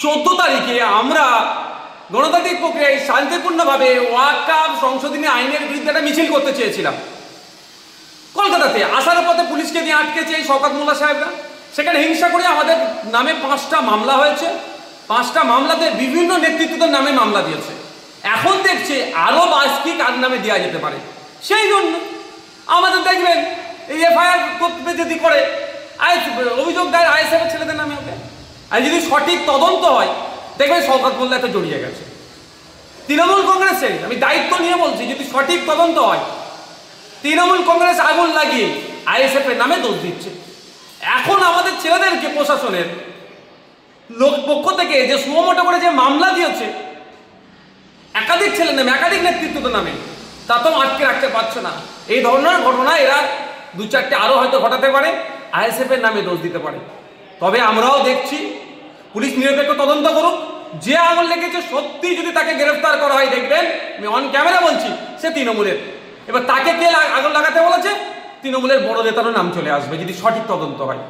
14 তারিখে আমরা গণতান্ত্রিক প্রক্রিয়ায় শান্তিপূর্ণভাবে ওয়াকফ সংশোধনী আইনের বিরুদ্ধে একটা মিছিল করতে চেয়েছিলাম কলকাতাতে। আসার পথে পুলিশকে দিয়ে আটকেছে এই শওকত মোল্লা সাহেবরা। সেখানে হিংসা করে আমাদের নামে 5টা মামলা হয়েছে। 5টা মামলাতে বিভিন্ন নেতৃত্বদের নামে মামলা দিয়েছে। এখন দেখছে আরও বাসকি কার নামে দেওয়া যেতে পারে। সেই জন্য আমাদের দেখবেন এই এফআইআর করতে যদি করে অভিযোগ দেয় আইএসএফের ছেলেদের নামে হবে। আর যদি সঠিক তদন্ত হয় দেখবেন শওকত মোল্লা এতে জড়িয়ে গেছে। তৃণমূল কংগ্রেসের আমি দায়িত্ব নিয়ে বলছি, যদি সঠিক তদন্ত হয় তৃণমূল কংগ্রেস আগুন লাগিয়ে আইএসএফের নামে দোষ দিচ্ছে। এখন আমাদের ছেলেদেরকে প্রশাসনের লোক পক্ষ থেকে যে সুমোটো করে যে মামলা দিয়েছে একাধিক ছেলের নামে, একাধিক নেতৃত্বদের নামে, তা তো আটকে রাখতে পারছে না। এই ধরনের ঘটনা এরা 2-4টে আরও হয়তো ঘটাতে পারে, আইএসএফের নামে দোষ দিতে পারে। তবে আমরাও দেখছি পুলিশ নিরপেক্ষ তদন্ত করুক। যে আগুন লেগেছে সত্যি যদি তাকে গ্রেফতার করা হয় দেখবেন, আমি অন ক্যামেরা বলছি, সে তৃণমূলের। এবার তাকে কে আগুন লাগাতে বলেছে? তৃণমূলের বড় নেতারও নাম চলে আসবে যদি সঠিক তদন্ত হয়।